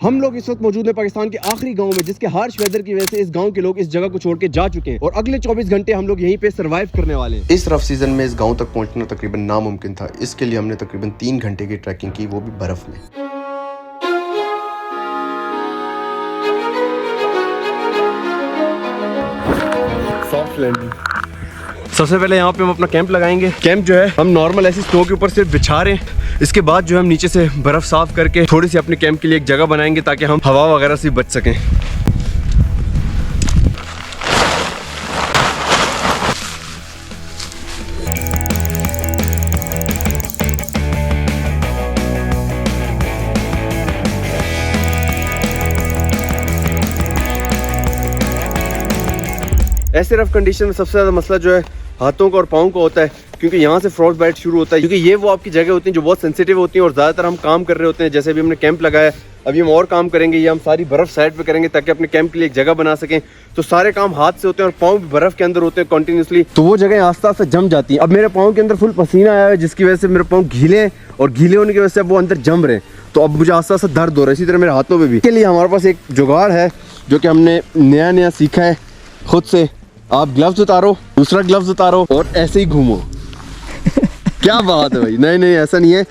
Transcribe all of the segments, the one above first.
हम लोग इस वक्त मौजूद हैं पाकिस्तान के आखिरी गांव में, जिसके हार्श वेदर की वजह से इस गांव के लोग इस जगह को छोड़ के जा चुके हैं और अगले 24 घंटे हम लोग यहीं पे सरवाइव करने वाले हैं। इस रफ सीजन में इस गांव तक पहुंचना तकरीबन नामुमकिन था। इसके लिए हमने तकरीबन 3 घंटे की ट्रैकिंग की, वो भी बर्फ में। Soft landing. सबसे पहले यहाँ पे हम अपना कैंप लगाएंगे। कैंप जो है हम नॉर्मल ऐसी स्नो के ऊपर सिर्फ बिछा रहे हैं। इसके बाद जो है हम नीचे से बर्फ साफ करके थोड़ी सी अपने कैंप के लिए एक जगह बनाएंगे ताकि हम हवा वगैरह से बच सकें। ऐसे रफ कंडीशन में सबसे ज़्यादा मसला जो है हाथों का और पाँव का होता है, क्योंकि यहाँ से फ्रॉस्ट बाइट शुरू होता है। क्योंकि ये वो आपकी जगह होती हैं जो बहुत सेंसिटिव होती हैं और ज़्यादातर हम काम कर रहे होते हैं। जैसे अभी हमने कैंप लगाया, अभी हम और काम करेंगे, ये हम सारी बर्फ़ साइड पे करेंगे ताकि अपने कैंप के लिए एक जगह बना सकें। तो सारे काम हाथ से होते हैं और पाँव भी बर्फ़ के अंदर होते हैं कंटिन्यूसली, तो वो जगह आस्ते आस्ते जम जाती है। अब मेरे पाँव के अंदर फुल पसीना आया है, जिसकी वजह से मेरे पाँव गीले हैं और गीले होने की वजह से वो अंदर जम रहे हैं। तो अब मुझे आस्ते आस्ते दर्द हो रहा है, इसी तरह मेरे हाथों में भी। इसके लिए हमारे पास एक जुगाड़ है जो कि हमने नया सीखा है खुद से। आप ग्लव्स उतारो, दूसरा ग्लव्स उतारो और ऐसे ही घूमो। क्या बात है भाई। नहीं ऐसा नहीं है।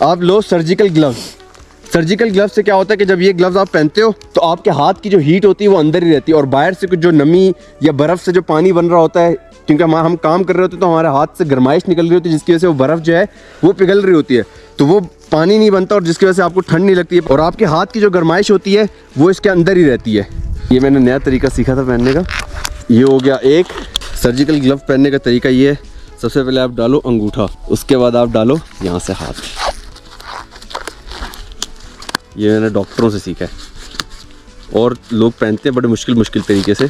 आप लो सर्जिकल ग्लव्स। सर्जिकल ग्लव्स से क्या होता है कि जब ये ग्लव्स आप पहनते हो तो आपके हाथ की जो हीट होती है वो अंदर ही रहती है और बाहर से कुछ जो नमी या बर्फ़ से जो पानी बन रहा होता है, क्योंकि हम काम कर रहे होते हैं तो हमारे हाथ से गर्माइश निकल रही होती है, जिसकी वजह से वो बर्फ़ जो है वो पिघल रही होती है, तो वो पानी नहीं बनता और जिसकी वजह से आपको ठंड नहीं लगती है और आपके हाथ की जो गर्माइश होती है वो इसके अंदर ही रहती है। ये मैंने नया तरीका सीखा था पहनने का। ये हो गया एक सर्जिकल ग्लव पहनने का तरीका। ये है, सबसे पहले आप डालो अंगूठा, उसके बाद आप डालो यहाँ से हाथ। ये मैंने डॉक्टरों से सीखा है और लोग पहनते हैं बड़े मुश्किल तरीके से।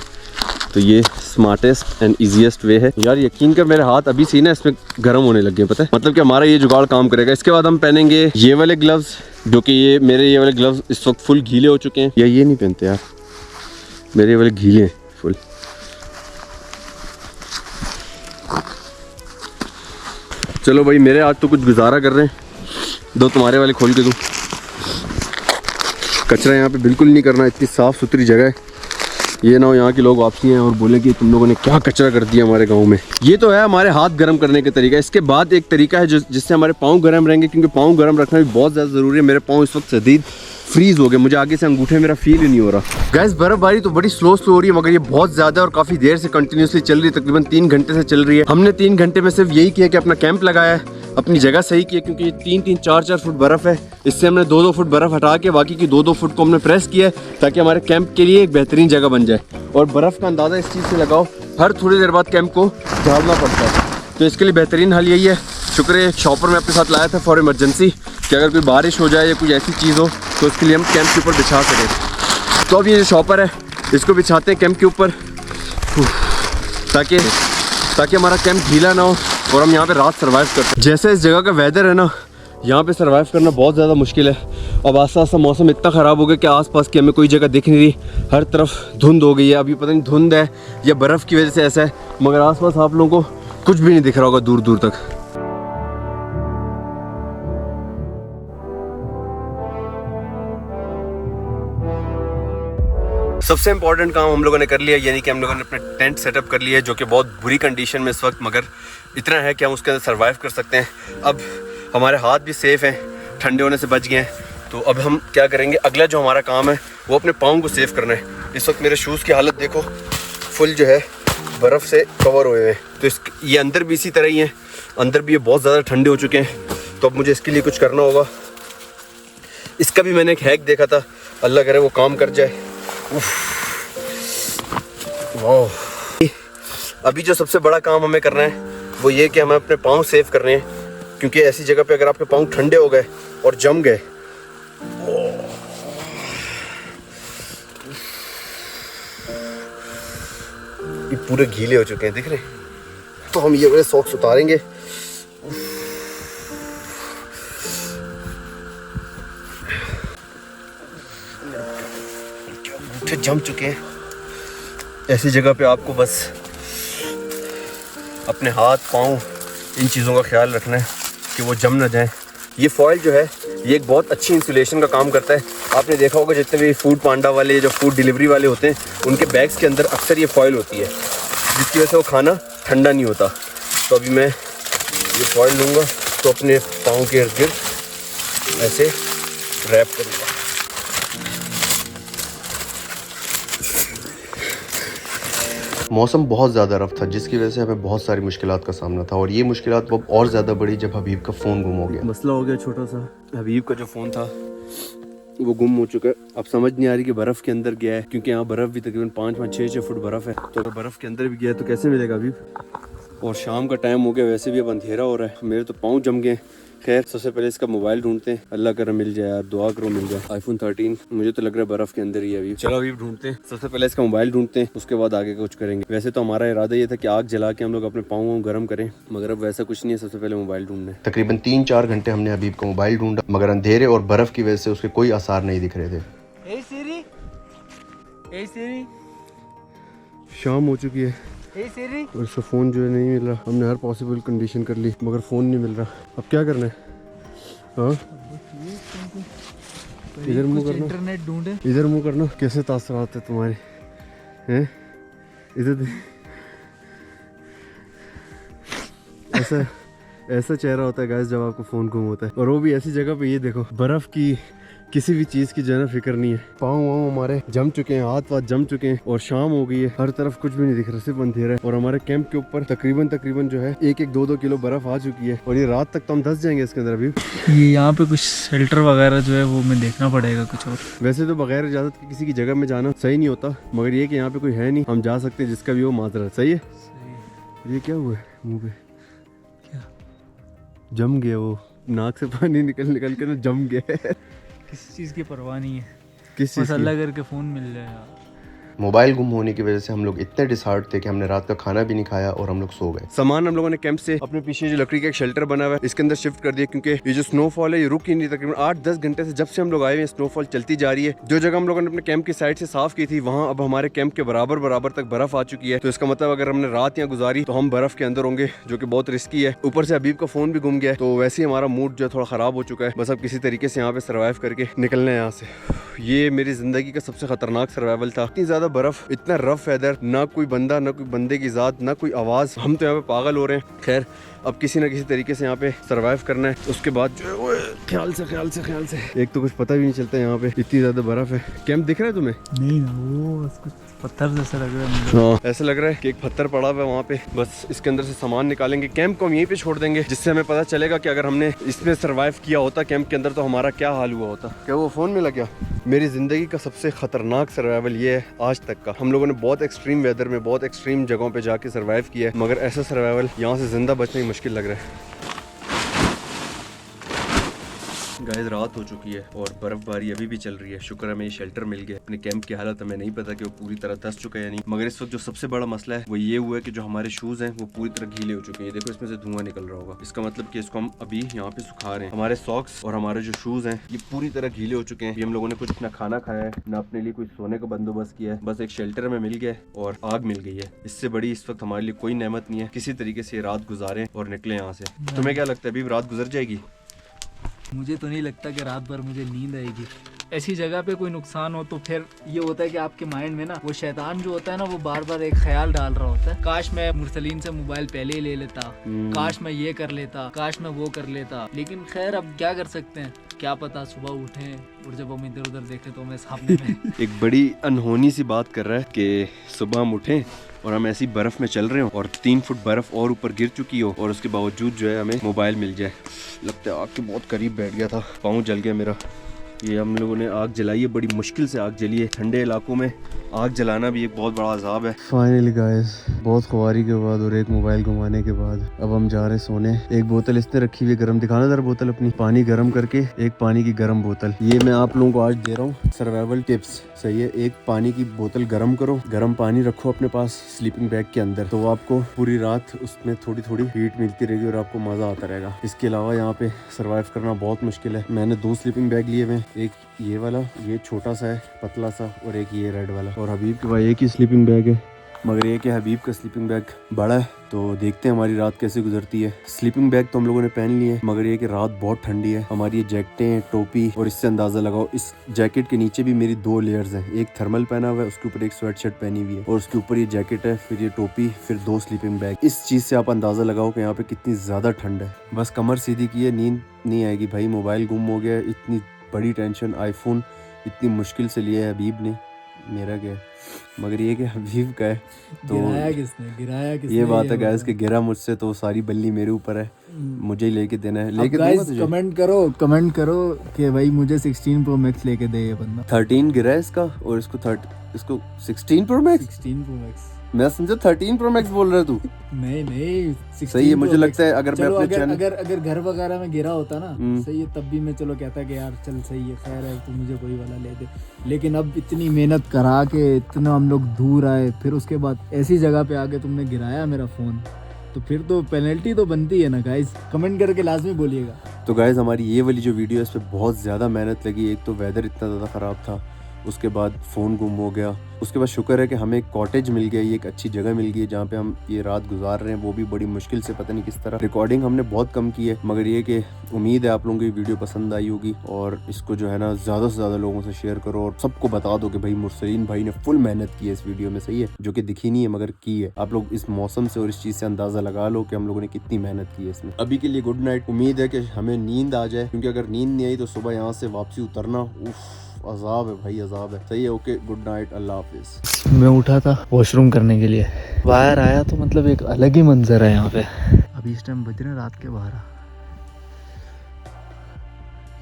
तो ये स्मार्टेस्ट एंड ईजीएस्ट वे है। यार यकीन कर मेरे हाथ अभी से ना इसमें गर्म होने लग गए, पता है, मतलब कि हमारा ये जुगाड़ काम करेगा। इसके बाद हम पहनेंगे ये वाले ग्लव्स, जो कि ये वाले ग्लव्स इस वक्त फुल गीले हो चुके हैं। या ये नहीं पहनते यार, मेरे ये वाले गीले हैं फुल। चलो भाई, मेरे आज तो कुछ गुजारा कर रहे हैं, दो तुम्हारे वाले खोल के दूँ। कचरा यहाँ पे बिल्कुल नहीं करना, इतनी साफ़ सुथरी जगह है। ये ना हो यहाँ के लोग वापसी हैं और बोले कि तुम लोगों ने क्या कचरा कर दिया हमारे गांव में। ये तो है हमारे हाथ गर्म करने का तरीका। इसके बाद एक तरीका है जिससे हमारे पाँव गर्म रहेंगे, क्योंकि पाँव गर्म रखना भी बहुत ज़्यादा ज़रूरी है। मेरे पाँव इस वक्त शदीद फ्रीज हो गए, मुझे आगे से अंगूठे मेरा फील ही नहीं हो रहा। गैस बर्फबारी तो बड़ी स्लो हो रही है, मगर ये बहुत ज़्यादा और काफ़ी देर से कंटिन्यूसली चल रही है, तकरीबन 3 घंटे से चल रही है। हमने 3 घंटे में सिर्फ यही किया कि अपना कैंप लगाया है, अपनी जगह सही की है, क्योंकि ये 3-3, 4-4 फुट बर्फ़ है। इससे हमने 2-2 फुट बर्फ़ हटा के बाकी की 2-2 फुट को हमने प्रेस किया है ताकि हमारे कैंप के लिए एक बेहतरीन जगह बन जाए। और बर्फ़ का अंदाज़ा इस चीज़ से लगाओ, हर थोड़ी देर बाद कैंप को झाड़ना पड़ता है, तो इसके लिए बेहतरीन हल यही है। शुक्र है शॉपर मैं अपने साथ लाया था फॉर इमरजेंसी, कि अगर कोई बारिश हो जाए या कोई ऐसी चीज़ हो तो उसके लिए हम कैंप के ऊपर बिछा सकें। तो अब ये जो शॉपर है इसको बिछाते हैं कैंप के ऊपर, ताकि हमारा कैंप गीला ना हो और हम यहाँ पे रात सर्वाइव कर सकें। जैसे इस जगह का वेदर है ना, यहाँ पे सर्वाइव करना बहुत ज़्यादा मुश्किल है। अब आस्ता आस्ता मौसम इतना ख़राब हो गया कि आसपास की हमें कोई जगह दिख नहीं रही, हर तरफ धुंध हो गई है। अभी पता नहीं धुंध है या बर्फ़ की वजह से ऐसा है, मगर आसपास आप लोगों को कुछ भी नहीं दिख रहा होगा दूर दूर तक। सबसे इम्पॉर्टेंट काम हम लोगों ने कर लिया, यानी कि हम लोगों ने अपने टेंट सेटअप कर लिया है, जो कि बहुत बुरी कंडीशन में इस वक्त, मगर इतना है कि हम उसके अंदर सर्वाइव कर सकते हैं। अब हमारे हाथ भी सेफ़ हैं, ठंडे होने से बच गए हैं। तो अब हम क्या करेंगे, अगला जो हमारा काम है वो अपने पाँव को सेव करना है। इस वक्त मेरे शूज़ की हालत देखो, फुल जो है बर्फ़ से कवर हुए हैं। तो ये अंदर भी इसी तरह ही हैं, अंदर भी ये बहुत ज़्यादा ठंडे हो चुके हैं। तो अब मुझे इसके लिए कुछ करना होगा। इसका भी मैंने एक हैक देखा था, अल्लाह करे वो काम कर जाए। वाह। अभी जो सबसे बड़ा काम हमें करना है वो ये कि हमें अपने पाँव सेव करने हैं, क्योंकि ऐसी जगह पे अगर आपके पाँव ठंडे हो गए और जम गए, ये पूरे गीले हो चुके हैं, दिख रहे, तो हम ये वाले सॉक्स उतारेंगे। अंगूठे जम चुके हैं। ऐसी जगह पे आपको बस अपने हाथ पाँव इन चीज़ों का ख्याल रखना है कि वो जम ना जाए। ये फॉइल जो है ये एक बहुत अच्छी इंसुलेशन का काम करता है। आपने देखा होगा जितने भी फूड पांडा वाले जो फूड डिलीवरी वाले होते हैं उनके बैग्स के अंदर अक्सर ये फॉइल होती है जिसकी वजह से वो खाना ठंडा नहीं होता। तो अभी मैं ये फॉइल लूँगा तो अपने पाँव के इर्द गिर्द ऐसे रैप करूँगा। मौसम बहुत ज़्यादा रफ था जिसकी वजह से हमें बहुत सारी मुश्किलात का सामना था और ये मुश्किलात अब और ज़्यादा बढ़ी जब हबीब का फ़ोन गुम हो गया। मसला हो गया छोटा सा, हबीब का जो फ़ोन था वो गुम हो चुका है। अब समझ नहीं आ रही कि बर्फ़ के अंदर गया है, क्योंकि यहाँ बर्फ़ भी तकरीबन 5-6 फुट बर्फ़ है। तो अगर बर्फ़ के अंदर भी गया है तो कैसे मिलेगा हबीब। और शाम का टाइम हो गया, वैसे भी अब अंधेरा हो रहा है, मेरे तो पाँव जम गए। खैर सबसे पहले इसका मोबाइल ढूंढते हैं, अल्लाह करे मिल जाए यार, दुआ करो मिल जाए। iPhone 13 मुझे तो लग रहा है बर्फ़ के अंदर ही है अभी। चलो अभी ढूंढते हैं, सबसे पहले इसका मोबाइल ढूंढते हैं, उसके बाद आगे कुछ करेंगे। वैसे तो हमारा इरादा ये था कि आग जला के हम लोग अपने पाँव गर्म करें, मगर अब वैसा कुछ नहीं है, सबसे पहले मोबाइल ढूंढना है। तकरीबन 3-4 घंटे हमने हबीब का मोबाइल ढूंढा मगर अंधेरे और बर्फ़ की वजह से उसके कोई आसार नहीं दिख रहे थे। Hey Siri, hey Siri, शाम हो चुकी है hey Siri. और इसका फ़ोन जो है नहीं मिल रहा। हमने हर पॉसिबल कंडीशन कर ली मगर फ़ोन नहीं मिल रहा। अब क्या करना है? हाँ इधर मुँह करना, इंटरनेट ढूंढे, इधर मुँह करना। कैसे तासरात है तुम्हारे हैं इधर ऐसा ऐसा चेहरा होता है गाइस जब आपको फ़ोन गुम होता है, और वो भी ऐसी जगह पे। ये देखो बर्फ़ की किसी भी चीज़ की जो है ना फिक्र नहीं है। पाँव वाँव हमारे जम चुके हैं, हाथ वाथ जम चुके हैं और शाम हो गई है, हर तरफ कुछ भी नहीं दिख रहा, सिर्फ अंधेरा है। और हमारे कैंप के ऊपर तकरीबन जो है 1-2 किलो बर्फ़ आ चुकी है और ये रात तक तो हम धंस जाएंगे इसके अंदर। अभी ये यहाँ पे कुछ शेल्टर वगैरह जो है वो मैं देखना पड़ेगा कुछ और। वैसे तो बगैर इजाज़त के किसी की जगह में जाना सही नहीं होता, मगर ये कि यहाँ पे कोई है नहीं, हम जा सकते हैं, जिसका भी वो माजरा। सही है। ये क्या हुआ है मुँह पे? क्या जम गया, वो नाक से पानी निकल के ना जम गया। किसी चीज़ की परवाह नहीं है, किस बस चीज़ अल्लाह करके फ़ोन मिल जाए यार। मोबाइल गुम होने की वजह से हम लोग इतने डिसहार्ट थे कि हमने रात का खाना भी नहीं खाया और हम लोग सो गए। सामान हम लोगों ने कैंप से अपने पीछे जो लकड़ी का एक शेल्टर बना हुआ है इसके अंदर शिफ्ट कर दिया, क्योंकि ये जो स्नोफॉल है ये रुक ही नहीं। तकरीबन 8-10 घंटे से जब से हम लोग आए हैं स्नोफॉल चलती जा रही है। जो जगह हम लोगों ने अपने कैंप की साइड से साफ की थी वहाँ अब हमारे कैंप के बराबर तक बर्फ आ चुकी है। तो इसका मतलब अगर हमने रात यहाँ गुजारी तो हम बर्फ के अंदर होंगे, जो कि बहुत रिस्की है। ऊपर से हबीब का फोन भी गुम गया है, तो वैसे ही हमारा मूड जो है थोड़ा खराब हो चुका है। बस अब किसी तरीके से यहाँ पे सर्वाइव करके निकलना है यहाँ से। ये मेरी जिंदगी का सबसे खतरनाक सर्वाइवल था। इतनी ज्यादा बर्फ, इतना रफ वेदर, ना कोई बंदा, ना कोई बंदे की जात, ना कोई आवाज, हम तो यहाँ पे पागल हो रहे हैं। खैर अब किसी ना किसी तरीके से यहाँ पे सरवाइव करना है। उसके बाद जो है वो ख्याल से एक तो कुछ पता भी नहीं चलता यहाँ पे, इतनी ज्यादा बर्फ है। कैंप दिख रहा है तुम्हें? नहीं ना, वो कुछ पत्थर जैसा लग रहा है। हाँ ऐसा लग रहा है कि एक पत्थर पड़ा हुआ है वहाँ पे। बस इसके अंदर से सामान निकालेंगे, कैंप को हम यहीं पे छोड़ देंगे, जिससे हमें पता चलेगा कि अगर हमने इसमें सरवाइव किया होता कैंप के अंदर तो हमारा क्या हाल हुआ होता। क्या वो फोन मिला क्या? मेरी जिंदगी का सबसे खतरनाक सर्वाइवल ये है आज तक का। हम लोगों ने बहुत एक्सट्रीम वेदर में बहुत एक्सट्रीम जगहों पे जाके सर्वाइव किया है, मगर ऐसा सर्वाइवल यहाँ से जिंदा बचना ही मुश्किल लग रहा है। गाइस रात हो चुकी है और बर्फबारी अभी भी चल रही है। शुक्र है हमें शेल्टर मिल गया। अपने कैंप की हालत हमें नहीं पता कि वो पूरी तरह धंस चुका है या नहीं, मगर इस वक्त जो सबसे बड़ा मसला है वो ये हुआ है कि जो हमारे शूज हैं वो पूरी तरह गीले हो चुके हैं। देखो इसमें से धुआं निकल रहा होगा, इसका मतलब कि इसको हम अभी यहाँ पे सुखा रहे हैं। हमारे सॉक्स और हमारे जो शूज हैं ये पूरी तरह गीले हो चुके हैं। हम लोगों ने कुछ अपना खाना खाया है, ना अपने लिए कोई सोने का बंदोबस्त किया है, बस एक शेल्टर में मिल गया और आग मिल गई है। इससे बड़ी इस वक्त हमारे लिए कोई नेमत नहीं है। किसी तरीके से रात गुजारें और निकले यहाँ से। तुम्हें क्या लगता है अभी रात गुजर जाएगी? मुझे तो नहीं लगता कि रात भर मुझे नींद आएगी। ऐसी जगह पे कोई नुकसान हो तो फिर ये होता है कि आपके माइंड में ना वो शैतान जो होता है ना वो बार बार एक ख्याल डाल रहा होता है, काश मैं मुरसलीन से मोबाइल पहले ही ले लेता, काश मैं ये कर लेता, काश मैं वो कर लेता। लेकिन खैर अब क्या कर सकते हैं, क्या पता सुबह उठें और जब हम इधर उधर देखें तो हमें सामने में एक बड़ी अनहोनी सी बात कर रहा है कि सुबह हम उठें और हम ऐसी बर्फ में चल रहे हो और 3 फुट बर्फ और ऊपर गिर चुकी हो और उसके बावजूद जो है हमें मोबाइल मिल जाए। लगता है आग के बहुत करीब बैठ गया था, पाँव जल गया मेरा। ये हम लोगों ने आग जलाई है, बड़ी मुश्किल से आग जली है। ठंडे इलाकों में आग जलाना भी एक बहुत बड़ा अजाब है। फाइनली गाइस बहुत खुआरी के बाद और एक मोबाइल घुमाने के बाद अब हम जा रहे सोने। एक बोतल इसने रखी हुई है गर्म, दिखाना जरा बोतल अपनी, पानी गर्म करके एक पानी की गर्म बोतल। ये मैं आप लोगों को आज दे रहा हूँ सर्वाइवल टिप्स। सही है, एक पानी की बोतल गर्म करो, गर्म पानी रखो अपने पास स्लीपिंग बैग के अंदर, तो वो आपको पूरी रात उसमें थोड़ी थोड़ी हीट मिलती रहेगी और आपको मजा आता रहेगा। इसके अलावा यहाँ पे सर्वाइव करना बहुत मुश्किल है। मैंने 2 स्लीपिंग बैग लिए हुए, एक ये वाला, ये छोटा सा है पतला सा, और एक ये रेड वाला। और हबीब के भाई एक ही स्लीपिंग बैग है, मगर ये कि हबीब का स्लीपिंग बैग बड़ा है, तो देखते हैं हमारी रात कैसे गुजरती है। स्लीपिंग बैग तो हम लोगों ने पहन ली है, मगर ये कि रात बहुत ठंडी है। हमारी ये जैकेटें, टोपी, और इससे अंदाजा लगाओ इस जैकेट के नीचे भी मेरी 2 लेयर्स हैं। एक थर्मल पहना हुआ है, उसके ऊपर एक स्वेट शर्ट पहनी हुई है, और उसके ऊपर ये जैकेट है, फिर ये टोपी, फिर 2 स्लीपिंग बैग। इस चीज से आप अंदाजा लगाओ कि यहाँ पे कितनी ज्यादा ठंड है। बस कमर सीधी की है, नींद नहीं आएगी भाई। मोबाइल गुम हो गया, इतनी बड़ी टेंशन। आईफोन इतनी मुश्किल से लिया है हबीब ने, मेरा क्या है, मगर ये कि हबीब का है। तो गिराया किसने ये बात है गाइस कि गिरा मुझसे तो सारी बल्ली मेरे ऊपर है, मुझे ही लेके देना है। लेके दूंगा तुझे। कमेंट करो कि भाई मुझे 16 Pro Max लेके दे ये बंदा। 13 गिरा है इसका, और इसको 16 Pro Max। 16 Pro Max मैं समझा 13 Pro Max बोल रहा तू। नहीं 16 सही है, Pro मुझे Max। लगता है अगर मैं चलो अपने अगर चैनल अगर घर वगैरह में गिरा होता ना, सही है, तब भी मैं चलो कहता कि यार चल सही है, खैर है, तू मुझे कोई वाला ले दे। लेकिन अब इतनी मेहनत करा के इतना हम लोग दूर आए, फिर उसके बाद ऐसी जगह पे आके तुमने गिराया मेरा फोन, तो फिर तो पेनल्टी तो बनती है ना गाइस। कमेंट करके लाजमी बोलिएगा। तो गाइस हमारी ये वाली जो वीडियो है इस पे बहुत ज़्यादा मेहनत लगी। एक तो वेदर इतना ज़्यादा ख़राब था, उसके बाद फ़ोन गुम हो गया, उसके बाद शुक्र है कि हमें एक कॉटेज मिल गया, ये एक अच्छी जगह मिल गई है जहाँ पे हम ये रात गुजार रहे हैं, वो भी बड़ी मुश्किल से, पता नहीं किस तरह। रिकॉर्डिंग हमने बहुत कम की है, मगर ये कि उम्मीद है आप लोगों को ये वीडियो पसंद आई होगी, और इसको जो है ना ज़्यादा से ज़्यादा लोगों से शेयर करो, और सबको बता दो कि भाई मुरसलीन भाई ने फुल मेहनत की है इस वीडियो में, सही है, जो कि दिखी नहीं है मगर की है। आप लोग इस मौसम से और इस चीज़ से अंदाज़ा लगा लो कि हम लोगों ने कितनी मेहनत की है इसमें। अभी के लिए गुड नाइट। उम्मीद है कि हमें नींद आ जाए, क्योंकि अगर नींद नहीं आई तो सुबह यहाँ से वापसी उतरना उफ अजाब है भाई, अजाब है। सही है, ओके, गुड नाइट, अल्लाह हाफिज। मैं उठा था वॉशरूम करने के लिए, बाहर आया तो मतलब एक अलग ही मंजर है यहाँ पे। अभी इस टाइम बज रहे हैं रात के 12।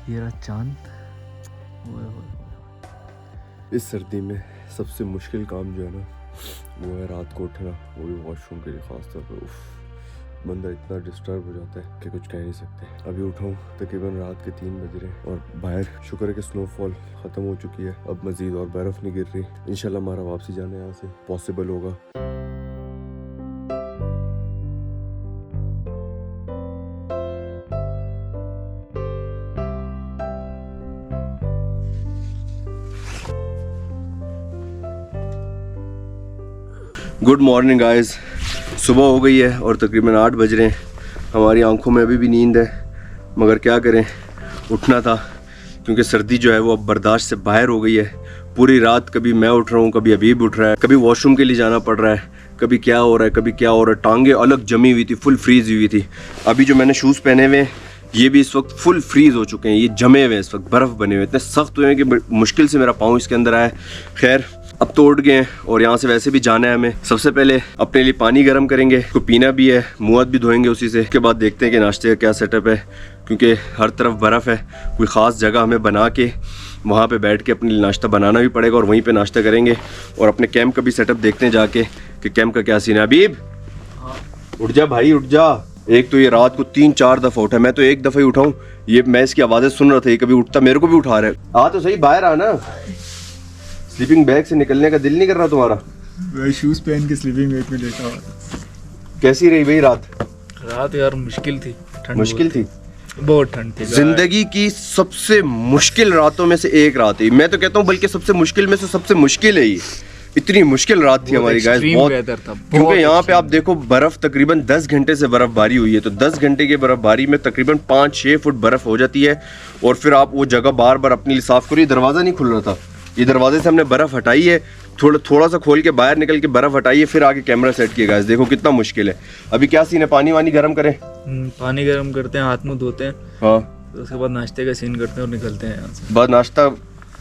ये रहा चांद। इस सर्दी में सबसे मुश्किल काम जो है ना वो है रात को उठना, वो भी वॉशरूम के लिए खास तौर पर। उफ, बंदा इतना डिस्टर्ब हो जाता है कि कुछ कह नहीं सकते। अभी उठाऊँ तकरीबन रात के 3 बज रहे हैं, और बाहर शुक्र है कि स्नोफॉल ख़त्म हो चुकी है, अब मज़ीद और बर्फ़ नहीं गिर रही। इंशाल्लाह हमारा वापसी जाना यहाँ से पॉसिबल होगा। गुड मॉर्निंग गाइस, सुबह हो गई है और तकरीबन 8 बज रहे हैं। हमारी आंखों में अभी भी नींद है, मगर क्या करें, उठना था, क्योंकि सर्दी जो है वो अब बर्दाश्त से बाहर हो गई है। पूरी रात कभी मैं उठ रहा हूँ, कभी हबीब उठ रहा है, कभी वॉशरूम के लिए जाना पड़ रहा है, कभी क्या हो रहा है, कभी क्या हो रहा है। टांगे अलग जमी हुई थी, फुल फ्रीज हुई थी। अभी जो मैंने शूज़ पहने हुए हैं ये भी इस वक्त फुल फ्रीज हो चुके हैं, ये जमे हुए हैं इस वक्त, बर्फ़ बने हुए, इतने सख्त हुए हैं कि मुश्किल से मेरा पाँव इसके अंदर आया। खैर अब तो उठ गए हैं, और यहाँ से वैसे भी जाना है हमें। सबसे पहले अपने लिए पानी गर्म करेंगे, उसको पीना भी है, मुँह हाथ भी धोएंगे उसी से। उसके बाद देखते हैं कि नाश्ते का क्या सेटअप है, क्योंकि हर तरफ बर्फ़ है। कोई ख़ास जगह हमें बना के वहाँ पे बैठ के अपने लिए नाश्ता बनाना भी पड़ेगा, और वहीं पे नाश्ता करेंगे। और अपने कैंप का भी सेटअप देखते हैं जाके कि कैंप का क्या सीन है। हबीब उठ जा भाई, उठ जा। एक तो ये रात को 3-4 दफ़ा उठा, मैं तो एक दफ़ा ही उठाऊँ। ये मैं इसकी आवाज़ें सुन रहा था, ये कभी उठता मेरे को भी उठा रहा है। आ तो सही, बाहर आना। स्लीपिंग बैग से निकलने का दिल नहीं कर रहा तुम्हारा? मैं शूज पहन के स्लीपिंग बैग में लेटा हुआ। कैसी रही भाई रात? रात यार मुश्किल थी, मुश्किल थी, बहुत ठंड थी। जिंदगी की सबसे मुश्किल रातों में से एक रात है। मैं तो कहता हूँ बल्कि सबसे मुश्किल में से सबसे मुश्किल है ये। इतनी मुश्किल रात थी हमारी गाइस, बहुत, क्योंकि यहाँ पे आप देखो बर्फ तकरीबन 10 घंटे से बर्फबारी हुई है, तो 10 घंटे की बर्फबारी में तकरीबन 5-6 फुट बर्फ हो जाती है। और फिर आप वो जगह बार बार अपने लिए साफ करो। ये दरवाज़ा नहीं खुल रहा था, ये दरवाजे से हमने बर्फ़ हटाई है, थोड़ा सा खोल के बाहर निकल के बर्फ़ हटाई है, फिर आगे कैमरा सेट किया गाइस। देखो कितना मुश्किल है। अभी क्या सीन है, पानी वानी गर्म करें? पानी गर्म करते हैं, हाथ मुँह धोते हैं, हाँ, तो उसके बाद नाश्ते का सीन करते हैं और निकलते हैं यहाँ से। बाद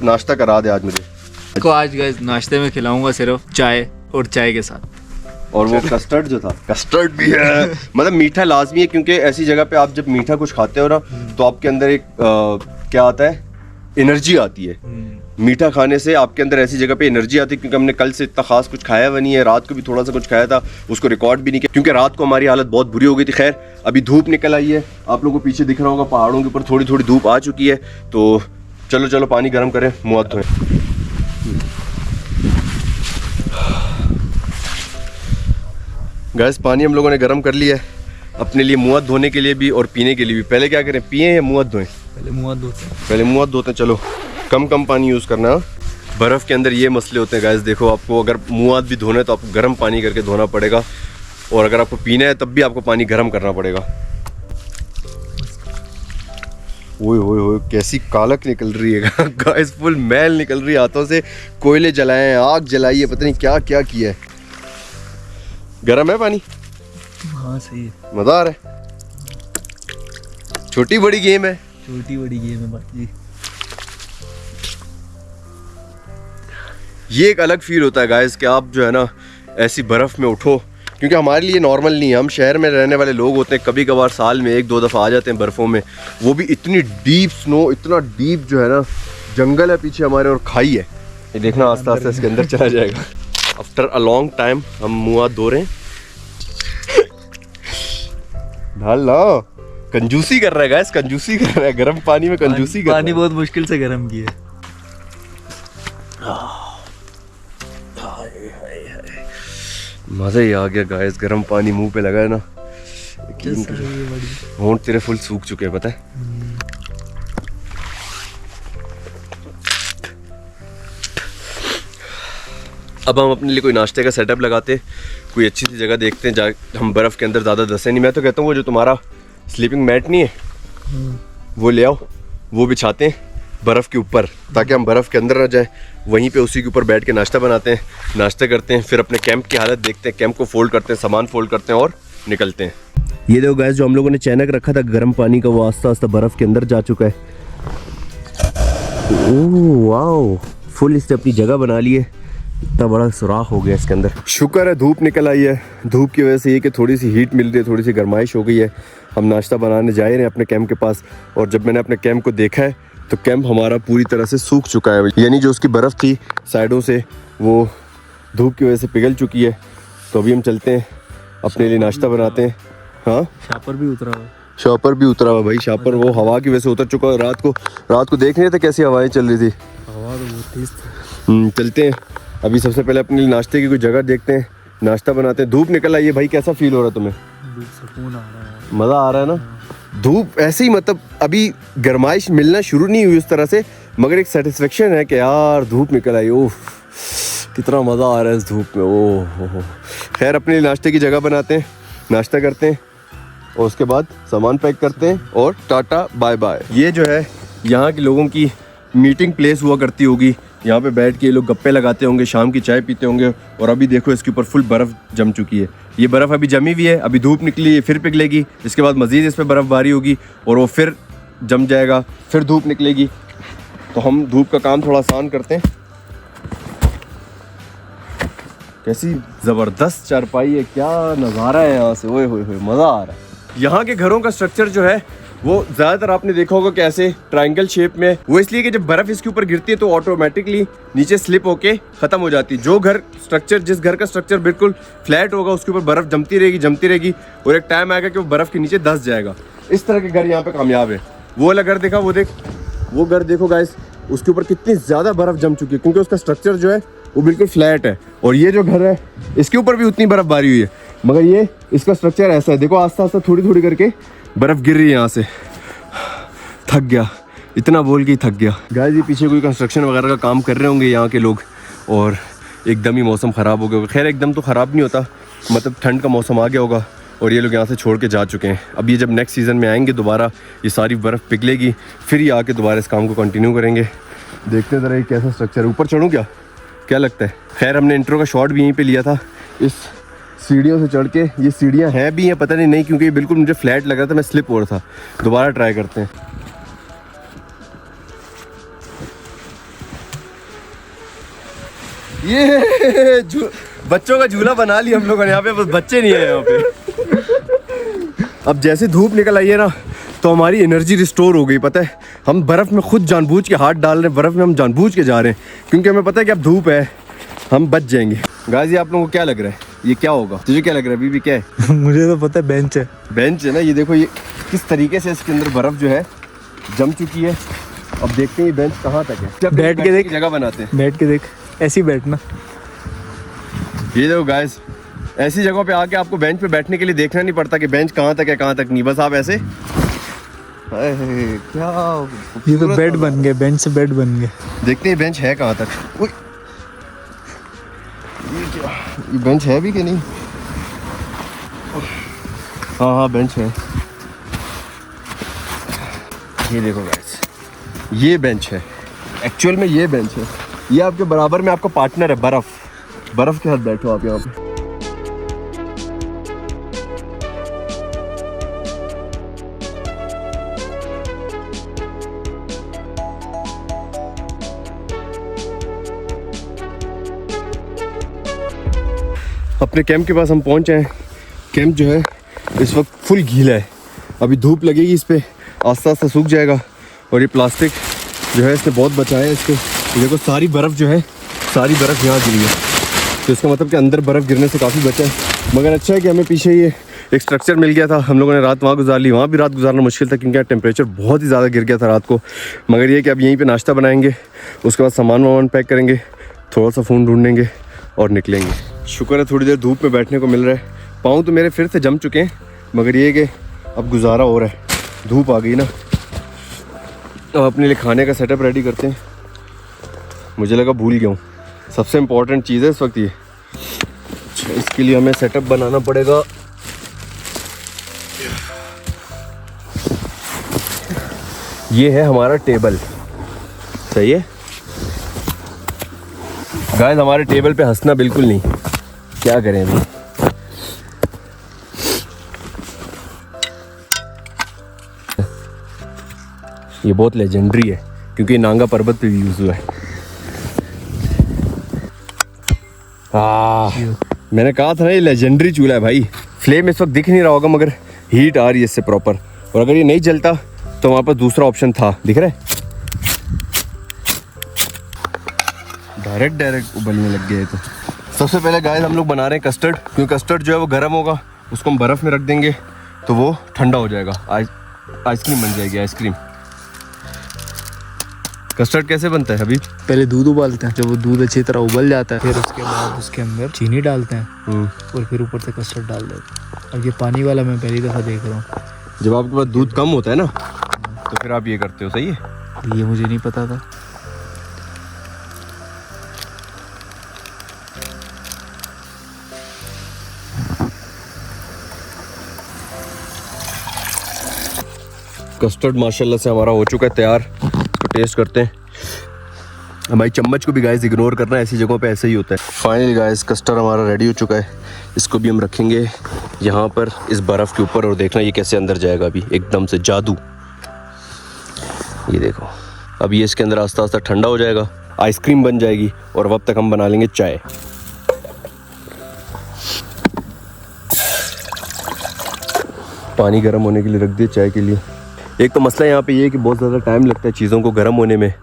नाश्ता करा दे आज मुझे को। आज गाइस नाश्ते में खिलाऊंगा सिर्फ चाय, और चाय के साथ और वो कस्टर्ड जो था, कस्टर्ड भी है। मतलब मीठा लाजमी है, क्योंकि ऐसी जगह पे आप जब मीठा कुछ खाते हो ना तो आपके अंदर एक क्या आता है, एनर्जी आती है। मीठा खाने से आपके अंदर ऐसी जगह पे एनर्जी आती है, क्योंकि हमने कल से इतना खास कुछ खाया हुआ नहीं है। रात को भी थोड़ा सा कुछ खाया था, उसको रिकॉर्ड भी नहीं किया, क्योंकि रात को हमारी हालत बहुत बुरी हो गई थी। खैर अभी धूप निकल आई है, आप लोगों को पीछे दिख रहा होगा पहाड़ों के ऊपर थोड़ी थोड़ी धूप आ चुकी है। तो चलो पानी गर्म करें, मुँह हाथ धोएं। गैस पानी हम लोगों ने गर्म कर लिया है अपने लिए, मुँह हाथ धोने के लिए भी और पीने के लिए भी। पहले क्या करें, पिए या मुँह हाथ धोएं? पहले मुँह हाथ धोते हैं। पहले मुँह हाथ धोते हैं। चलो कम पानी यूज़ करना है। बर्फ़ के अंदर ये मसले होते हैं गाइस। देखो, आपको अगर मुँह हाथ भी धोना है तो आपको गर्म पानी करके धोना पड़ेगा, और अगर आपको पीना है तब भी आपको पानी गर्म करना पड़ेगा। ओए ओए ओए, कैसी कालक निकल रही है गाइस, फुल मैल निकल रही है हाथों से। कोयले जलाए हैं, आग जलाई है, पता नहीं क्या क्या किया है। गर्म है पानी? हाँ सही है, मजा आ रहा है। छोटी बड़ी गेम है, छोटी बड़ी गेम है भाई। ये एक अलग फील होता है गाइस कि आप जो है ना ऐसी बर्फ़ में उठो, क्योंकि हमारे लिए नॉर्मल नहीं है। हम शहर में रहने वाले लोग होते हैं, कभी कभार साल में 1-2 दफ़ा आ जाते हैं बर्फ़ों में, वो भी इतनी डीप स्नो, इतना डीप जो है ना जंगल है पीछे हमारे और खाई है। ये देखना आस्ते आस्ते इसके अंदर चला जाएगा। आफ्टर अ लॉन्ग टाइम हम मुँह हाथ धो रहे हैं। ढाल लो, कंजूसी कर रहा है गाइस, कंजूसी कर रहा है, गर्म पानी में कंजूसी कर रहा है। पानी बहुत मुश्किल से गर्म किया है। मज़ा ही आ गया गाइस, गर्म पानी मुंह पे लगा है ना, होंठ तेरे फुल सूख चुके हैं, पता है। अब हम अपने लिए कोई नाश्ते का सेटअप लगाते, कोई अच्छी सी जगह देखते हैं जहाँ हम बर्फ़ के अंदर ज़्यादा धंसे नहीं। मैं तो कहता हूँ वो जो तुम्हारा स्लीपिंग मैट नहीं है वो ले आओ, वो बिछाते हैं बर्फ़ के ऊपर, ताकि हम बर्फ़ के अंदर ना जाएं। वहीं पे उसी के ऊपर बैठ के नाश्ता बनाते हैं, नाश्ता करते हैं, फिर अपने कैंप की हालत देखते हैं, कैंप को फोल्ड करते हैं, सामान फोल्ड करते हैं और निकलते हैं। ये देखो गाइस, जो हम लोगों ने चैनक रखा था गर्म पानी का, वो आस्ता आस्ता बर्फ़ के अंदर जा चुका है। ओह वाओ, फुल इसने अपनी जगह बना ली है, इतना बड़ा सुराख हो गया इसके अंदर। शुक्र है धूप निकल आई है, धूप की वजह से ये कि थोड़ी सी हीट मिल रही है, थोड़ी सी गर्माइश हो गई है। हम नाश्ता बनाने जा रहे हैं अपने कैंप के पास, और जब मैंने अपने कैंप को देखा है तो कैंप हमारा पूरी तरह से सूख चुका है, यानी जो उसकी बर्फ़ थी साइडों से वो धूप की वजह से पिघल चुकी है। तो अभी हम चलते हैं अपने लिए नाश्ता बनाते हैं। हाँ, शापर भी उतरा हुआ, शॉपर भी उतरा हुआ भाई, शॉपर वो हवा की वजह से उतर चुका है। रात को देख रहे थे कैसी हवाएं चल रही थी, हवा तो बहुत तेज थी। चलते हैं अभी, सबसे पहले अपने लिए नाश्ते की कोई जगह देखते हैं, नाश्ता बनाते हैं। धूप निकल आई है भाई, कैसा फील हो रहा है तुम्हें? सुकून आ रहा है, मज़ा आ रहा है ना। धूप ऐसे ही, मतलब अभी गर्माइश मिलना शुरू नहीं हुई उस तरह से, मगर एक सेटिस्फेक्शन है कि यार धूप निकल आई, ओह कितना मज़ा आ रहा है इस धूप में। ओह खैर, अपने लिए नाश्ते की जगह बनाते हैं, नाश्ता करते हैं और उसके बाद सामान पैक करते हैं और टाटा बाय बाय। ये जो है यहाँ के लोगों की मीटिंग प्लेस हुआ करती होगी, यहाँ पे बैठ के ये लोग गप्पे लगाते होंगे, शाम की चाय पीते होंगे। और अभी देखो इसके ऊपर फुल बर्फ़ जम चुकी है, ये बर्फ़ अभी जमी हुई है, अभी धूप निकली है, फिर पिघलेगी, इसके बाद मज़ीद इस पर बर्फ़बारी होगी और वो फिर जम जाएगा, फिर धूप निकलेगी। तो हम धूप का काम थोड़ा आसान करते हैं। कैसी ज़बरदस्त चारपाई है, क्या नज़ारा है यहाँ से, ओए होए होए, मज़ा आ रहा है। यहाँ के घरों का स्ट्रक्चर जो है वो ज़्यादातर आपने देखा होगा कैसे ट्रायंगल शेप में, वो इसलिए कि जब बर्फ़ इसके ऊपर गिरती है तो ऑटोमेटिकली नीचे स्लिप होके ख़त्म हो जाती है। जो घर स्ट्रक्चर, जिस घर का स्ट्रक्चर बिल्कुल फ्लैट होगा उसके ऊपर बर्फ़ जमती रहेगी और एक टाइम आएगा कि वो बर्फ़ के नीचे धंस जाएगा। इस तरह के घर यहाँ पे कामयाब है। वो वाला घर देखा, वो घर देखो गाइस, उसके ऊपर कितनी ज़्यादा बर्फ़ जम चुकी है, क्योंकि उसका स्ट्रक्चर जो है वो बिल्कुल फ्लैट है। और ये जो घर है इसके ऊपर भी उतनी बर्फ़बारी हुई है, मगर ये इसका स्ट्रक्चर ऐसा है, देखो आस्ता आस्ता थोड़ी थोड़ी करके बर्फ़ गिर रही है यहाँ से। थक गया, इतना बोल के ही थक गया। गाइस, ये पीछे कोई कंस्ट्रक्शन वगैरह का काम कर रहे होंगे यहाँ के लोग, और एकदम ही मौसम ख़राब हो गया होगा। खैर एकदम तो ख़राब नहीं होता, मतलब ठंड का मौसम आ गया होगा और ये लोग यहाँ से छोड़ के जा चुके हैं। अब ये जब नेक्स्ट सीज़न में आएंगे दोबारा, ये सारी बर्फ़ पिघलेगी, फिर ये आके दोबारा इस काम को कंटिन्यू करेंगे। देखते ज़रा ये कैसा स्ट्रक्चर, ऊपर चढ़ूँ क्या लगता है? खैर हमने इंट्रो का शॉट भी यहीं पे लिया था, इस सीढ़ियों से चढ़ के। ये सीढ़ियाँ हैं भी हैं, पता नहीं, क्योंकि ये बिल्कुल मुझे फ्लैट लग रहा था, मैं स्लिप हो रहा था। दोबारा ट्राई करते हैं। ये बच्चों का झूला बना लिया हम लोगों ने यहाँ पे, बस बच्चे नहीं है यहाँ पे। अब जैसे धूप निकल आई है ना तो हमारी एनर्जी रिस्टोर हो गई, पता है। हम बर्फ़ में खुद जानबूझ के हाथ डाल रहे हैं, बर्फ़ में हम जानबूझ के जा रहे हैं, क्योंकि हमें पता है कि अब धूप है, हम बच जाएंगे। गाजी, आप लोगों को क्या लग रहा है, ये क्या होगा? तुझे क्या लग रहा है बीबी, क्या है? मुझे तो पता है बेंच है, बेंच है ना। ये देखो, ये किस तरीके से इसके अंदर बर्फ़ जो है जम चुकी है। अब देखते हैं ये बेंच कहाँ तक है। बैठ के देख, जगह बनाते हैं, बैठ के देख, ऐसे ही बैठना। ये देखो गाइस, ऐसी जगहों पे आके आपको बेंच पे बैठने के लिए देखना नहीं पड़ता कि बेंच कहाँ तक है कहाँ तक नहीं, बस आप ऐसे हाय, क्या ये तो खूबसूरत बेड नज़ारा। बन गए, बेंच से बेड बन गए। देखते हैं बेंच है कहाँ तक। उई, ये क्या, ये बेंच है भी कि नहीं? हाँ हाँ बेंच है। ये देखो गाइस, ये बेंच है, एक्चुअल में ये बेंच है। ये आपके बराबर में आपका पार्टनर है बर्फ के साथ बैठो आप यहाँ पे। अपने कैंप के पास हम पहुंचे हैं। कैंप जो है इस वक्त फुल गीला है, अभी धूप लगेगी इस पे, आस्ता आस्ता सूख जाएगा। और ये प्लास्टिक जो है इसने बहुत बचाया है इसको। देखो सारी बर्फ़ जो है, सारी बर्फ़ यहाँ गिरी है, तो इसका मतलब कि अंदर बर्फ़ गिरने से काफ़ी बचा है। मगर अच्छा है कि हमें पीछे ये एक स्ट्रक्चर मिल गया था, हम लोगों ने रात वहाँ गुजार ली। वहाँ भी रात गुजारना मुश्किल था क्योंकि टेम्परेचर बहुत ही ज़्यादा गिर गया था रात को। मगर ये कि अब यहीं पे नाश्ता बनाएंगे, उसके बाद सामान वामान पैक करेंगे, थोड़ा सा फ़ोन ढूंढेंगे और निकलेंगे। शुक्र है थोड़ी देर धूप में बैठने को मिल रहा है। पाँव तो मेरे फिर से जम चुके हैं, मगर ये कि अब गुजारा हो रहा है, धूप आ गई ना। अब अपने लिए खाने का सेटअप रेडी करते हैं। मुझे लगा भूल गया हूँ, सबसे इम्पोर्टेंट चीज़ है इस वक्त ये। इसके लिए हमें सेटअप बनाना पड़ेगा। ये है हमारा टेबल, सही है गाइस। हमारे टेबल पे हंसना बिल्कुल नहीं, क्या करें अभी। ये बहुत लेजेंडरी है क्योंकि नांगा पर्वत पे भी यूज हुआ है। मैंने कहा था ना ये लेजेंडरी चूल्हा है भाई। फ्लेम इस वक्त दिख नहीं रहा होगा मगर हीट आ रही है इससे प्रॉपर। और अगर ये नहीं जलता तो वहाँ पर दूसरा ऑप्शन था, दिख रहा है, डायरेक्ट उबलने लग गया है। तो सबसे पहले गाइस हम लोग बना रहे हैं कस्टर्ड, क्योंकि कस्टर्ड जो है वो गर्म होगा, उसको हम बर्फ़ में रख देंगे तो वो ठंडा हो जाएगा, आइसक्रीम बन जाएगी, आइसक्रीम। कस्टर्ड कैसे बनता है अभी? पहले दूध उबालते हैं, जब वो दूध अच्छी तरह उबल जाता है फिर उसके बाद उसके अंदर चीनी डालते हैं और फिर ऊपर से कस्टर्ड डाल देते हैं। अब ये पानी वाला मैं पहली दफ़ा देख रहा हूँ। जब आपके पास दूध कम होता है ना तो फिर आप ये करते हो, सही है। ये मुझे नहीं पता था। कस्टर्ड माशाल्लाह से हमारा हो चुका है तैयार, तो टेस्ट करते हैं। हमारी चम्मच को भी गाइस इग्नोर करना, ऐसी जगहों पे ऐसे ही होता है। फाइनली गाइस कस्टर्ड हमारा रेडी हो चुका है। इसको भी हम रखेंगे यहाँ पर इस बर्फ़ के ऊपर और देखना ये कैसे अंदर जाएगा अभी, एकदम से जादू। ये देखो, अब ये इसके अंदर आस्ता आस्ता ठंडा हो जाएगा, आइसक्रीम बन जाएगी और अब तक हम बना लेंगे चाय। पानी गर्म होने के लिए रख दिए चाय के लिए। एक तो मसला यहाँ पे ये है कि बहुत ज़्यादा टाइम लगता है चीज़ों को गर्म होने में,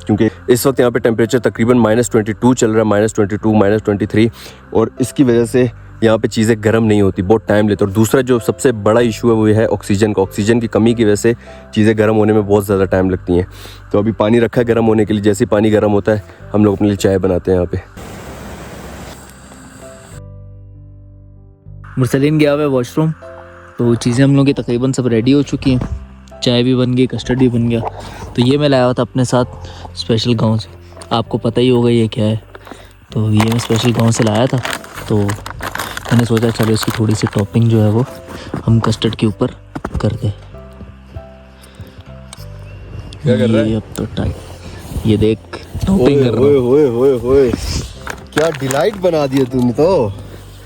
क्योंकि इस वक्त यहाँ पे टेम्परेचर तकरीबन -22 चल रहा है, -22 -23, और इसकी वजह से यहाँ पे चीज़ें गर्म नहीं होती, बहुत टाइम लेते। और दूसरा जो सबसे बड़ा इशू है वो है ऑक्सीजन का। ऑक्सीजन की कमी की वजह से चीज़ें गर्म होने में बहुत ज़्यादा टाइम लगती हैं। तो अभी पानी रखा है गर्म होने के लिए, जैसे ही पानी गर्म होता है हम लोग अपने लिए चाय बनाते हैं यहाँ पे। मुरसलीन गया हुआ है वॉशरूम, तो चीज़ें हम लोग की तकरीबन सब रेडी हो चुकी हैं। चाय भी बन गई, कस्टर्ड भी बन गया। तो ये मैं लाया हुआ था अपने साथ स्पेशल गांव से, आपको पता ही होगा ये क्या है। तो ये मैं स्पेशल गांव से लाया था, तो मैंने सोचा चलो इसकी थोड़ी सी टॉपिंग जो है वो हम कस्टर्ड के ऊपर कर दें। क्या कर रहा है? ये अब तो टाइम, ये देख टॉपिंग कर रहा हूं। ओए क्या डिलाइट बना दिया तूने तो।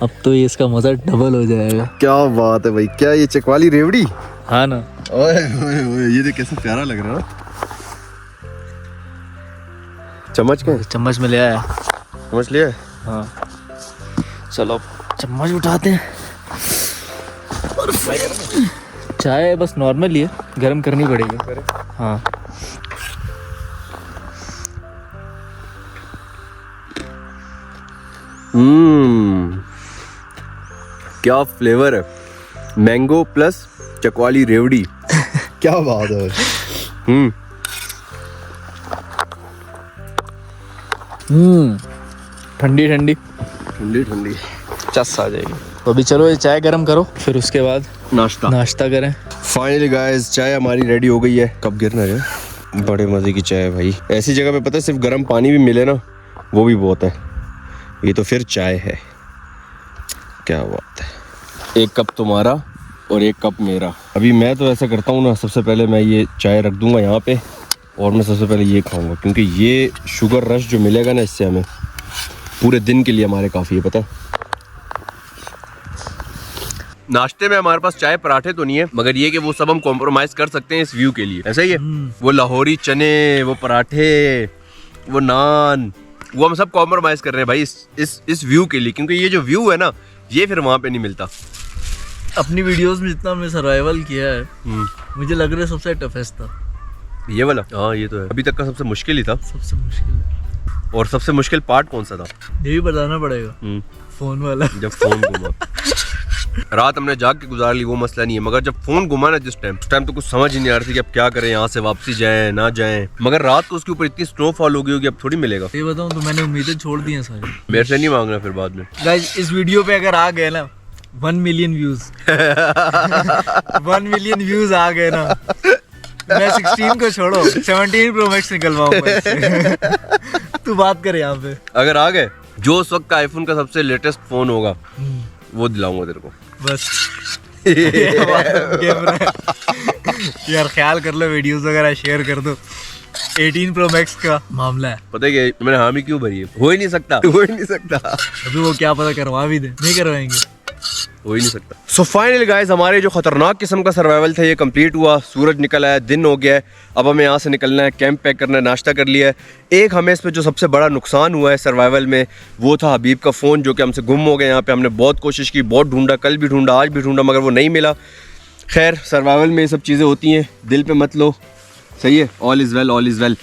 अब तो ये इसका मज़ा डबल हो जाएगा। क्या बात है भाई, क्या ये चकवाली रेवड़ी? हाँ ना। ओए ये देख कैसा प्यारा लग रहा है ना। चम्मच का चम्मच में ले आया। चम्मच लिया है? हाँ चलो अब चम्मच उठाते हैं। चाय बस नॉर्मल ही है, गर्म करनी पड़ेगी। हाँ क्या फ्लेवर है, मैंगो प्लस चकवाली रेवड़ी। क्या बात है। ठंडी ठंडी ठंडी ठंडी चस आ जाएगी। तो अभी चलो ये चाय गर्म करो, फिर उसके बाद नाश्ता। नाश्ता करें। फाइनली गाइस चाय हमारी रेडी हो गई है। कब गिरना है, बड़े मज़े की चाय है भाई। ऐसी जगह पे पता है सिर्फ गर्म पानी भी मिले ना वो भी बहुत है। ये तो फिर चाय है, क्या बात है। एक कप तुम्हारा और एक कप मेरा। अभी मैं तो ऐसा करता हूँ ना, सबसे पहले मैं ये चाय रख दूंगा यहाँ पे और मैं सबसे पहले ये खाऊंगा, क्योंकि ये शुगर रश जो मिलेगा ना इससे हमें पूरे दिन के लिए हमारे काफ़ी है। पता है नाश्ते में हमारे पास चाय पराठे तो नहीं है, मगर ये कि वो सब हम कॉम्प्रोमाइज़ कर सकते हैं इस व्यू के लिए। ऐसा ही है, वो लाहौरी चने, वो पराठे, वो नान, वो हम सब कॉम्प्रोमाइज़ कर रहे हैं भाई इस व्यू के लिए, क्योंकि ये जो व्यू है ना ये फिर वहाँ पे नहीं मिलता। अपनी वीडियोस में जितना हमने सर्वाइवल किया है मुझे लग रहा है सबसे टफेस्ट था ये वाला। हाँ ये तो है, अभी तक का सबसे मुश्किल ही था। सबसे मुश्किल। और सबसे मुश्किल पार्ट कौन सा था ये भी बताना पड़ेगा, फोन वाला। जब फोन घुमा रात हमने जाग के गुजार ली, वो मसला नहीं है, मगर जब फोन घुमा ना जिस टाइम तो कुछ समझ ही नहीं आ रही थी कि अब क्या करें, यहाँ से वापसी जाएं ना जाएं। मगर रात को उसके ऊपर इतनी स्नोफॉल हो गई होगी अब थोड़ी मिलेगा। ये बताऊं तो मैंने उम्मीदें छोड़ दी हैं सारी, मेरे से नहीं मांगना फिर बाद में। गाइस इस वीडियो पे अगर आ गए ना 1 मिलियन व्यूज 1 मिलियन व्यूज आ गए ना, मैं 16 को छोड़ो 17 प्रो मैक्स निकलवाऊंगा इससे। तू बात कर यहाँ पे। अगर आ गए जो उस वक्त का आईफोन का सबसे लेटेस्ट फोन होगा वो दिलाऊंगा तेरे को बस। यार ख्याल कर लो, वीडियोस वगैरह शेयर कर दो। 18 प्रो मैक्स का मामला है। पता है कि मैंने हामी क्यों भरी है? हो ही नहीं सकता, हो ही नहीं सकता। अभी वो क्या पता करवा भी दे, नहीं करवाएंगे, हो ही नहीं सकता। सो फाइनली गाइस हमारे जो खतरनाक किस्म का सर्वाइवल था ये कंप्लीट हुआ। सूरज निकल आया, दिन हो गया है, अब हमें यहाँ से निकलना है, कैंप पैक करना है, नाश्ता कर लिया है। एक हमें इस पे जो सबसे बड़ा नुकसान हुआ है सर्वाइवल में वो था हबीब का फ़ोन, जो कि हमसे गुम हो गया। यहाँ पे हमने बहुत कोशिश की, बहुत ढूंढा, कल भी ढूंढा, आज भी ढूंढा, मगर वो नहीं मिला। खैर सर्वाइवल में ये सब चीज़ें होती हैं, दिल पे मत लो, सही है। All is well, all is well.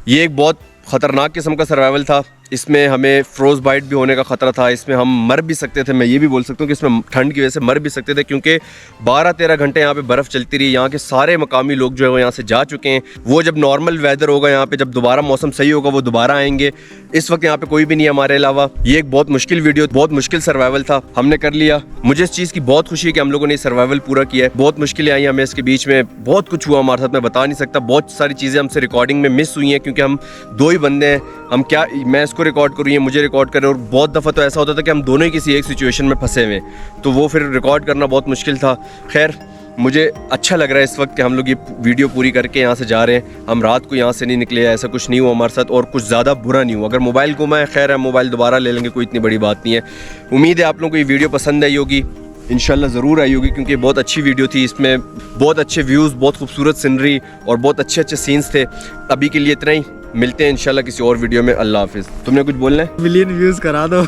ये एक बहुत ख़तरनाक किस्म का सर्वाइवल था। इसमें हमें फ्रोज बाइट भी होने का ख़तरा था, इसमें हम मर भी सकते थे। मैं ये भी बोल सकता हूँ कि इसमें ठंड की वजह से मर भी सकते थे, क्योंकि 12-13 घंटे यहाँ पे बर्फ़ चलती रही। यहाँ के सारे मकामी लोग जो है वो यहाँ से जा चुके हैं। वो जब नॉर्मल वेदर होगा यहाँ पे, जब दोबारा मौसम सही होगा वो दोबारा आएंगे। इस वक्त यहाँ पे कोई भी नहीं है हमारे अलावा। ये एक बहुत मुश्किल वीडियो, बहुत मुश्किल सर्वाइवल था, हमने कर लिया। मुझे इस चीज़ की बहुत खुशी है कि हम लोगों ने सर्वाइवल पूरा किया है। बहुत मुश्किलें आई हमें इसके बीच में, बहुत कुछ हुआ हमारे साथ, मैं बता नहीं सकता। बहुत सारी चीज़ें हमसे रिकॉर्डिंग में मिस हुई हैं, क्योंकि हम 2 ही बंदे हैं। हम क्या, मैं इसको रिकॉर्ड करूँ, ये मुझे रिकॉर्ड करें, और बहुत दफ़ा तो ऐसा होता था कि हम दोनों ही किसी एक सिचुएशन में फंसे हुए, तो वो फिर रिकॉर्ड करना बहुत मुश्किल था। खैर मुझे अच्छा लग रहा है इस वक्त कि हम लोग ये वीडियो पूरी करके यहाँ से जा रहे हैं। हम रात को यहाँ से नहीं निकले, ऐसा कुछ नहीं हुआ हमारे साथ, और कुछ ज़्यादा बुरा नहीं हुआ। अगर मोबाइल गुमा है, खैर है, मोबाइल दोबारा ले लेंगे, कोई इतनी बड़ी बात नहीं है। उम्मीद है आप लोगों को ये वीडियो पसंद आई होगी, इंशाल्लाह ज़रूर आई होगी, क्योंकि बहुत अच्छी वीडियो थी। इसमें बहुत अच्छे व्यूज़, बहुत खूबसूरत सीनरी और बहुत अच्छे अच्छे सीन्स थे। अभी के लिए इतना ही, मिलते हैं इंशाल्लाह किसी और वीडियो में। अल्लाह हाफिज़। तुमने कुछ बोलना है? मिलियन व्यूज करा दो।